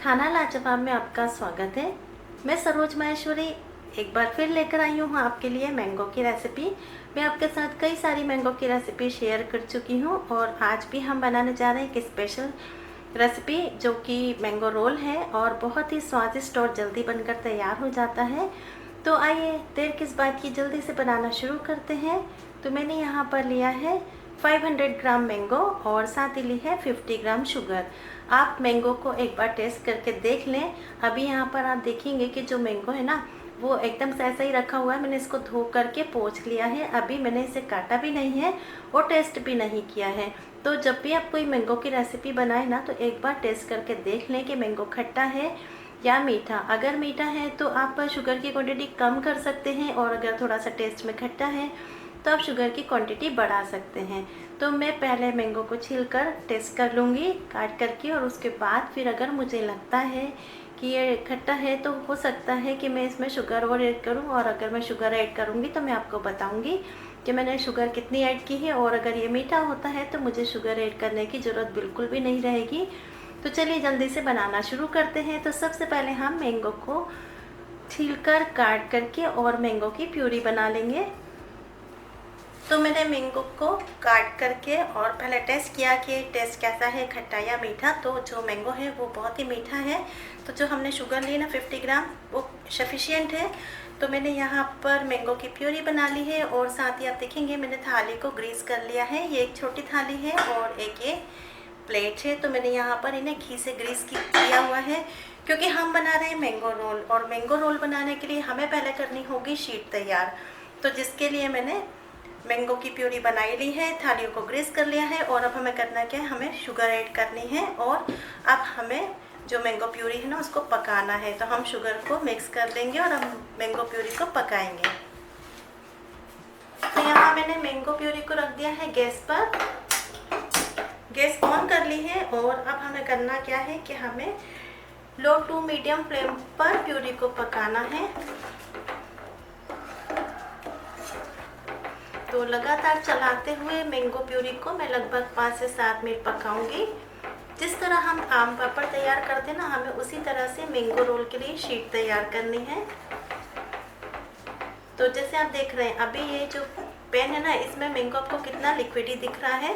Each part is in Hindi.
खाना लाजवाब में आपका स्वागत है। मैं सरोज माहेश्वरी एक बार फिर लेकर आई हूँ आपके लिए मैंगो की रेसिपी। मैं आपके साथ कई सारी मैंगो की रेसिपी शेयर कर चुकी हूँ और आज भी हम बनाने जा रहे हैं एक स्पेशल रेसिपी जो कि मैंगो रोल है और बहुत ही स्वादिष्ट और जल्दी बनकर तैयार हो जाता है। तो आइए देर किस बात की, जल्दी से बनाना शुरू करते हैं। तो मैंने यहाँ पर लिया है 500 ग्राम मैंगो और साथ ही ली है 50 ग्राम शुगर। आप मैंगो को एक बार टेस्ट करके देख लें। अभी यहाँ पर आप देखेंगे कि जो मैंगो है ना वो एकदम से ऐसा ही रखा हुआ है। मैंने इसको धो करके पोंछ लिया है, अभी मैंने इसे काटा भी नहीं है और टेस्ट भी नहीं किया है। तो जब भी आप कोई मैंगो की रेसिपी बनाए ना तो एक बार टेस्ट करके देख लें कि मैंगो खट्टा है या मीठा। अगर मीठा है तो आप शुगर की क्वांटिटी कम कर सकते हैं और अगर थोड़ा सा टेस्ट में खट्टा है तो आप शुगर की क्वांटिटी बढ़ा सकते हैं। तो मैं पहले मैंगो को छीलकर टेस्ट कर लूँगी काट करके, और उसके बाद फिर अगर मुझे लगता है कि ये खट्टा है तो हो सकता है कि मैं इसमें शुगर और ऐड करूँ, और अगर मैं शुगर ऐड करूँगी तो मैं आपको बताऊँगी कि मैंने शुगर कितनी ऐड की है। और अगर ये मीठा होता है तो मुझे शुगर ऐड करने की ज़रूरत बिल्कुल भी नहीं रहेगी। तो चलिए जल्दी से बनाना शुरू करते हैं। तो सबसे पहले हम मैंगो को छीलकर काट करके और मैंगो की प्यूरी बना लेंगे। तो मैंने मैंगो को काट करके और पहले टेस्ट किया कि टेस्ट कैसा है, खट्टा या मीठा। तो जो मैंगो है वो बहुत ही मीठा है। तो जो हमने शुगर ली ना 50 ग्राम वो सफिशिएंट है। तो मैंने यहाँ पर मैंगो की प्यूरी बना ली है और साथ ही आप देखेंगे मैंने थाली को ग्रीस कर लिया है। ये एक छोटी थाली है और एक ये प्लेट है। तो मैंने यहाँ पर इन्हें घी से ग्रीस किया हुआ है क्योंकि हम बना रहे हैं मैंगो रोल, और मैंगो रोल बनाने के लिए हमें पहले करनी होगी शीट तैयार। तो जिसके लिए मैंने मैंगो की प्यूरी बनाई ली है, थालियों को ग्रीस कर लिया है। और अब हमें करना क्या है, हमें शुगर ऐड करनी है और अब हमें जो मैंगो प्यूरी है ना उसको पकाना है। तो हम शुगर को मिक्स कर लेंगे और हम मैंगो प्यूरी को पकाएंगे। तो यहाँ मैंने मैंगो प्यूरी को रख दिया है गैस पर, गैस ऑन कर ली है। और अब हमें करना क्या है कि हमें लो टू मीडियम फ्लेम पर प्यूरी को पकाना है। तो लगातार चलाते हुए मैंगो प्यूरी को मैं लगभग 5 से 7 मिनट पकाऊंगी। जिस तरह हम आम पापड़ तैयार करते हैं ना, हमें उसी तरह से मैंगो रोल के लिए शीट तैयार करनी है। तो जैसे आप देख रहे हैं अभी ये जो पैन है ना इसमें मैंगो आपको कितना लिक्विडी दिख रहा है,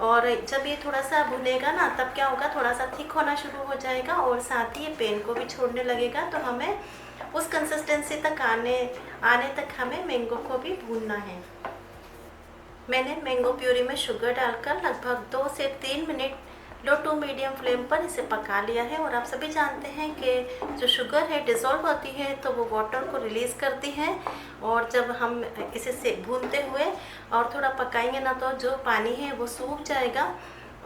और जब ये थोड़ा सा भुनेगा ना तब क्या होगा, थोड़ा सा थिक होना शुरू हो जाएगा और साथ ही ये पैन को भी छोड़ने लगेगा। तो हमें उस कंसिस्टेंसी तक आने तक हमें मैंगो को भी भूनना है। मैंने मैंगो प्यूरी में शुगर डालकर लगभग 2 से 3 minute low to medium flame पर इसे पका लिया है। और आप सभी जानते हैं कि जो शुगर है डिज़ोल्व होती है तो वो वाटर को रिलीज़ करती है, और जब हम इसे से भूनते हुए और थोड़ा पकाएंगे ना तो जो पानी है वो सूख जाएगा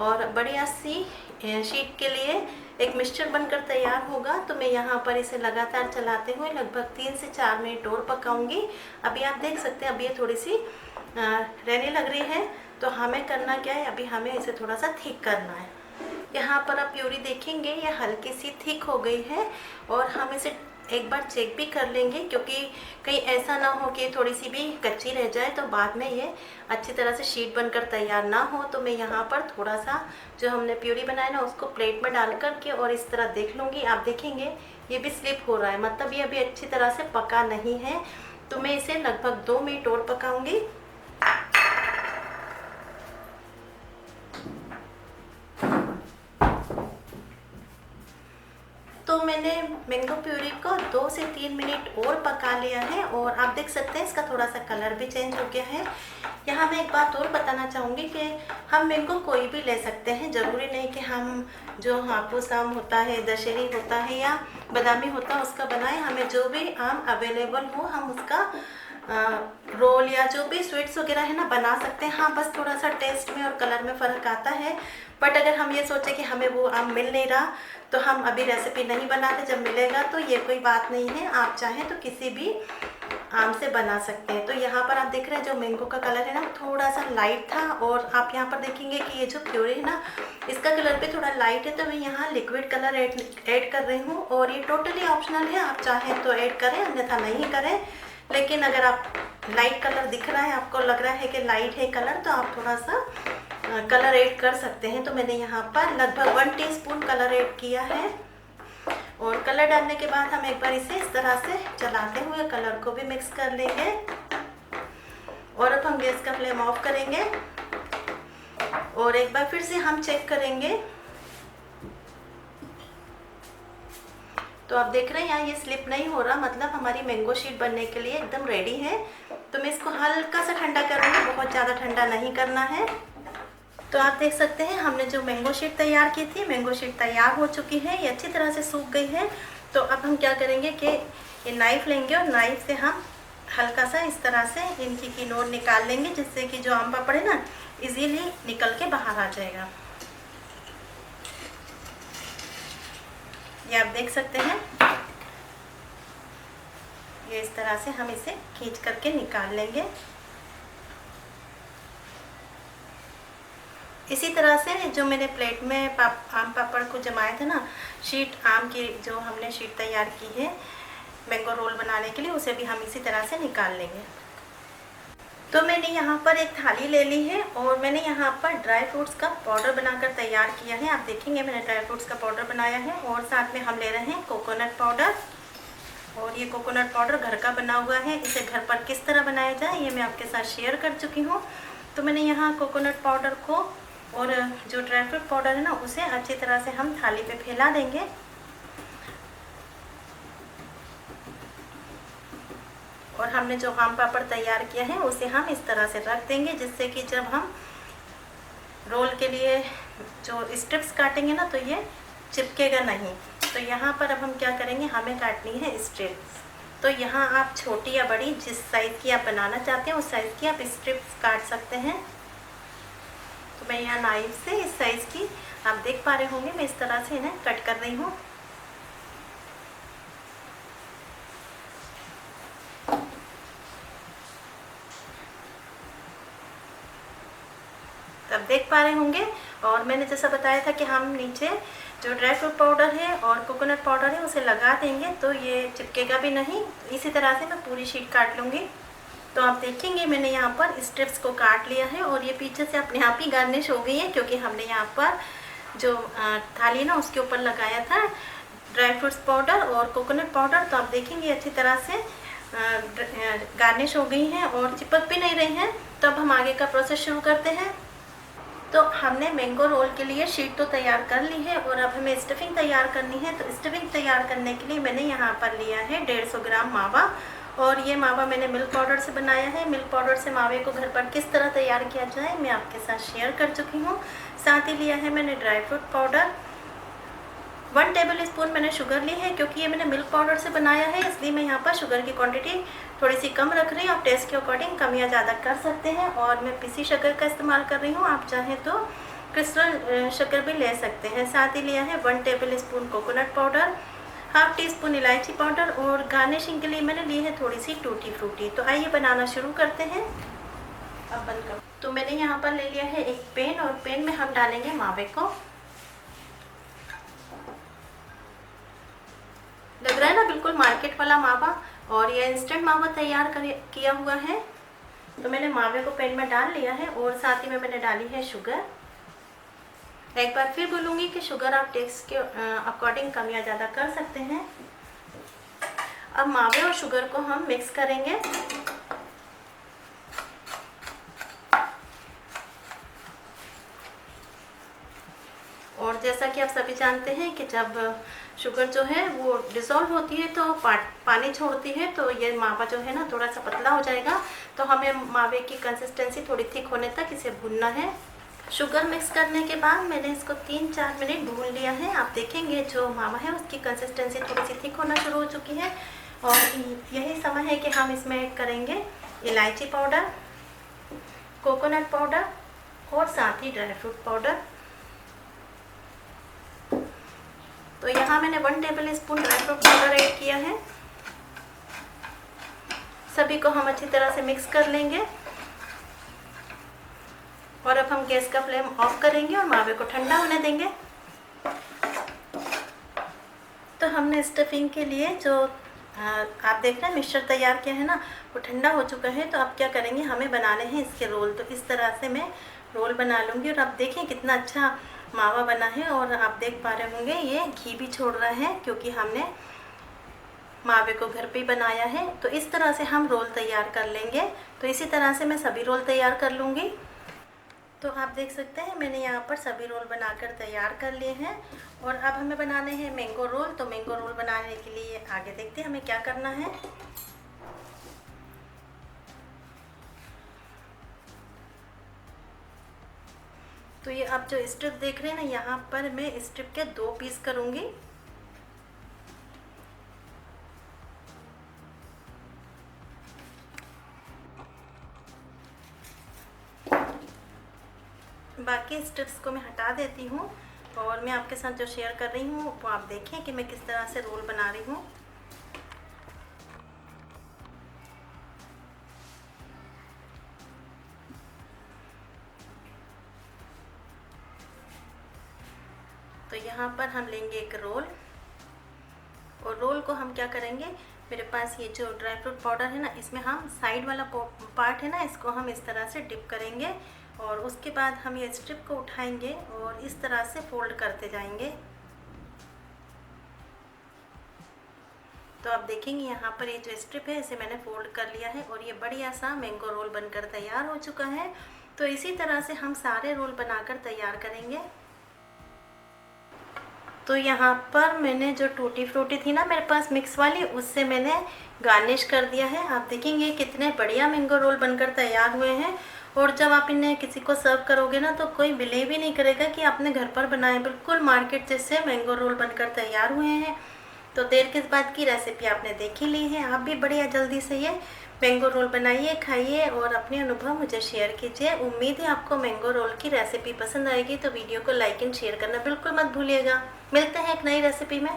और बढ़िया सी शीट के लिए एक मिक्सचर बनकर तैयार होगा। तो मैं यहाँ पर इसे लगातार चलाते हुए लगभग 3 से 4 मिनट और पकाऊंगी। अभी आप देख सकते हैं अभी ये थोड़ी सी रहने लग रही है। तो हमें करना क्या है, अभी हमें इसे थोड़ा सा थिक करना है। यहाँ पर आप प्यूरी देखेंगे ये हल्की सी थिक हो गई है, और हम इसे एक बार चेक भी कर लेंगे क्योंकि कहीं ऐसा ना हो कि थोड़ी सी भी कच्ची रह जाए तो बाद में ये अच्छी तरह से शीट बनकर तैयार ना हो। तो मैं यहाँ पर थोड़ा सा जो हमने प्यूरी बनाया ना उसको प्लेट में डाल करके और इस तरह देख लूँगी। आप देखेंगे ये भी स्लिप हो रहा है, मतलब ये अभी अच्छी तरह से पका नहीं है। तो मैं इसे लगभग 2 मिनट और पकाऊँगी। तो मैंने मैंगो प्यूरी को 2 से 3 मिनट और पका लिया है, और आप देख सकते हैं इसका थोड़ा सा कलर भी चेंज हो गया है। यहाँ मैं एक बात और बताना चाहूँगी कि हम मैंगो कोई भी ले सकते हैं, ज़रूरी नहीं कि हम जो हापुस आम होता है, दशहरी होता है या बादामी होता है उसका बनाएं। हमें जो भी आम अवेलेबल हो हम उसका रोल या जो भी स्वीट्स वगैरह है ना बना सकते हैं। हाँ बस थोड़ा सा टेस्ट में और कलर में फ़र्क आता है। बट अगर हम ये सोचें कि हमें वो आम मिल नहीं रहा तो हम अभी रेसिपी नहीं बनाते, जब मिलेगा तो ये कोई बात नहीं है। आप चाहें तो किसी भी आम से बना सकते हैं। तो यहाँ पर आप देख रहे हैं जो मैंगो का कलर है ना थोड़ा सा लाइट था, और आप यहाँ पर देखेंगे कि ये जो प्यूरी है ना इसका कलर भी थोड़ा लाइट है। तो मैं यहाँ लिक्विड कलर ऐड कर रही हूँ, और ये टोटली ऑप्शनल है, आप चाहें तो ऐड करें अन्यथा नहीं करें। लेकिन अगर आप लाइट कलर दिख रहा है, आपको लग रहा है कि लाइट है कलर, तो आप थोड़ा सा कलर ऐड कर सकते हैं। तो मैंने यहाँ पर लगभग 1 टीस्पून कलर ऐड किया है। और कलर डालने के बाद हम एक बार इसे इस तरह से चलाते हुए कलर को भी मिक्स कर लेंगे। और अब हम गैस का फ्लेम ऑफ करेंगे और एक बार फिर से हम चेक करेंगे। तो आप देख रहे हैं यहाँ ये स्लिप नहीं हो रहा, मतलब हमारी मैंगो शीट बनने के लिए एकदम रेडी है। तो मैं इसको हल्का सा ठंडा करूँगी, बहुत ज़्यादा ठंडा नहीं करना है। तो आप देख सकते हैं हमने जो मैंगो शीट तैयार की थी, मैंगो शीट तैयार हो चुकी है, ये अच्छी तरह से सूख गई है। तो अब हम क्या करेंगे कि ये नाइफ़ लेंगे और नाइफ़ से हम हल्का सा इस तरह से इनकी किनोर निकाल लेंगे, जिससे कि जो आम पापड़ है ना इजीली निकल के बाहर आ जाएगा। ये आप देख सकते हैं, ये इस तरह से हम इसे खींच करके निकाल लेंगे। इसी तरह से जो मैंने प्लेट में आम पापड़ को जमाया था ना, शीट आम की जो हमने शीट तैयार की है मैंगो रोल बनाने के लिए, उसे भी हम इसी तरह से निकाल लेंगे। तो मैंने यहाँ पर एक थाली ले ली है और मैंने यहाँ पर ड्राई फ्रूट्स का पाउडर बनाकर तैयार किया है। आप देखेंगे मैंने ड्राई फ्रूट्स का पाउडर बनाया है और साथ में हम ले रहे हैं कोकोनट पाउडर। और ये कोकोनट पाउडर घर का बना हुआ है, इसे घर पर किस तरह बनाया जाए ये मैं आपके साथ शेयर कर चुकी हूँ। तो मैंने यहाँ कोकोनट पाउडर को और जो ड्राई फ्रूट पाउडर है ना उसे अच्छी तरह से हम थाली पे फैला देंगे। और हमने जो आम पापड़ तैयार किया है उसे हम इस तरह से रख देंगे, जिससे कि जब हम रोल के लिए जो स्ट्रिप्स काटेंगे ना तो ये चिपकेगा नहीं। तो यहाँ पर अब हम क्या करेंगे, हमें काटनी है स्ट्रिप्स। तो यहाँ आप छोटी या बड़ी जिस साइज़ की आप बनाना चाहते हैं उस साइज़ की आप स्ट्रिप्स काट सकते हैं। तो मैं यहाँ नाइफ से इस साइज़ की आप देख पा रहे होंगे, मैं इस तरह से इन्हें कट कर रही हूँ। तब देख पा रहे होंगे। और मैंने जैसा बताया था कि हम नीचे जो ड्राई फ्रूट पाउडर है और कोकोनट पाउडर है उसे लगा देंगे, तो ये चिपकेगा भी नहीं। इसी तरह से मैं पूरी शीट काट लूँगी। तो आप देखेंगे मैंने यहाँ पर स्ट्रिप्स को काट लिया है और ये पीछे से अपने आप ही गार्निश हो गई है, क्योंकि हमने यहाँ पर जो थाली ना उसके ऊपर लगाया था ड्राई फ्रूट्स पाउडर और कोकोनट पाउडर। तो आप देखेंगे अच्छी तरह से गार्निश हो गई हैं और चिपक भी नहीं रही हैं। तो अब हम आगे का प्रोसेस शुरू करते हैं। तो हमने मैंगो रोल के लिए शीट तो तैयार कर ली है और अब हमें स्टफिंग तैयार करनी है। तो स्टफिंग तैयार करने के लिए मैंने यहाँ पर लिया है 150 ग्राम मावा। और ये मावा मैंने मिल्क पाउडर से बनाया है। मिल्क पाउडर से मावे को घर पर किस तरह तैयार किया जाए मैं आपके साथ शेयर कर चुकी हूँ। साथ ही लिया है मैंने dry fruit powder. 1 table spoon मैंने शुगर ली है, क्योंकि ये मैंने मिल्क पाउडर से बनाया है इसलिए मैं यहाँ पर शुगर की क्वांटिटी थोड़ी सी कम रख रही हूँ। आप टेस्ट के अकॉर्डिंग कम या ज़्यादा कर सकते हैं। और मैं पिसी शक्कर का इस्तेमाल कर रही हूँ, आप चाहें तो क्रिस्टल शक्कर भी ले सकते हैं। साथ ही लिया है 1 table spoon coconut powder, half tea spoon इलायची पाउडर और गार्निशिंग के लिए मैंने ली है थोड़ी सी टूटी फ्रूटी। तो आइए बनाना शुरू करते हैं। अब बंद करो। तो मैंने यहाँ पर ले लिया है एक पैन और पैन में हम डालेंगे मावे को। लग रहा है ना बिल्कुल मार्केट वाला मावा, और ये इंस्टेंट मावा तैयार किया हुआ है। तो मैंने मावे को पैन में डाल लिया है और साथ ही में मैंने डाली है शुगर। एक बार फिर बोलूँगी कि शुगर आप टेस्ट के अकॉर्डिंग कम या ज़्यादा कर सकते हैं। अब मावे और शुगर को हम मिक्स करेंगे। और जैसा कि आप सभी जानते हैं कि जब शुगर जो है वो डिसॉल्व होती है तो पानी छोड़ती है, तो ये मावा जो है ना थोड़ा सा पतला हो जाएगा। तो हमें मावे की कंसिस्टेंसी थोड़ी थिक होने तक इसे भूनना है। शुगर मिक्स करने के बाद मैंने इसको 3-4 मिनट भून लिया है। आप देखेंगे जो मावा है उसकी कंसिस्टेंसी थोड़ी सी थिक होना शुरू हो चुकी है। और यही समय है कि हम इसमें ऐड करेंगे इलायची पाउडर, कोकोनट पाउडर और साथ ही ड्राई फ्रूट पाउडर। तो यहाँ मैंने 1 table spoon dry fruit powder add किया है। सभी को हम अच्छी तरह से मिक्स कर लेंगे और अब हम गैस का फ्लेम ऑफ करेंगे और मावे को ठंडा होने देंगे। तो हमने स्टफिंग के लिए जो आप देख रहे हैं मिक्सचर तैयार किया है ना वो ठंडा हो चुका है। तो अब क्या करेंगे, हमें बनाने हैं इसके रोल। तो इस तरह से मैं रोल बना लूँगी और आप देखें कितना अच्छा मावा बना है और आप देख पा रहे होंगे ये घी भी छोड़ रहा है क्योंकि हमने मावे को घर पे ही बनाया है। तो इस तरह से हम रोल तैयार कर लेंगे। तो इसी तरह से मैं सभी रोल तैयार कर लूँगी। तो आप देख सकते हैं मैंने यहाँ पर सभी रोल बनाकर तैयार कर लिए हैं और अब हमें बनाने हैं मैंगो रोल। तो मैंगो रोल बनाने के लिए आगे देखते हैं हमें क्या करना है। तो ये आप जो स्ट्रिप देख रहे हैं ना, यहाँ पर मैं स्ट्रिप के 2 पीस करूँगी। बाकी स्ट्रिप्स को मैं हटा देती हूँ और मैं आपके साथ जो शेयर कर रही हूँ वो आप देखें कि मैं किस तरह से रोल बना रही हूँ। तो यहाँ पर हम लेंगे एक रोल और रोल को हम क्या करेंगे, मेरे पास ये जो ड्राई फ्रूट पाउडर है ना, इसमें हम साइड वाला पार्ट है ना, इसको हम इस तरह से डिप करेंगे और उसके बाद हम ये स्ट्रिप को उठाएंगे और इस तरह से फोल्ड करते जाएंगे। तो आप देखेंगे यहाँ पर ये जो स्ट्रिप है इसे मैंने फोल्ड कर लिया है और ये बढ़िया सा मैंगो रोल बनकर तैयार हो चुका है। तो इसी तरह से हम सारे रोल बनाकर तैयार करेंगे। तो यहाँ पर मैंने जो टूटी फ्रूटी थी ना मेरे पास मिक्स वाली, उससे मैंने गार्निश कर दिया है। आप देखेंगे कितने बढ़िया मैंगो रोल बनकर तैयार हुए हैं और जब आप इन्हें किसी को सर्व करोगे ना तो कोई बिलीव ही नहीं करेगा कि आपने घर पर बनाए। बिल्कुल मार्केट जैसे मैंगो रोल बनकर तैयार हुए हैं। तो देर किस बात की, रेसिपी आपने देख ही ली है। आप भी बढ़िया जल्दी से ये मैंगो रोल बनाइए, खाइए और अपने अनुभव मुझे शेयर कीजिए। उम्मीद है आपको मैंगो रोल की रेसिपी पसंद आएगी। तो वीडियो को लाइक एंड शेयर करना बिल्कुल मत भूलिएगा। मिलते हैं एक नई रेसिपी में।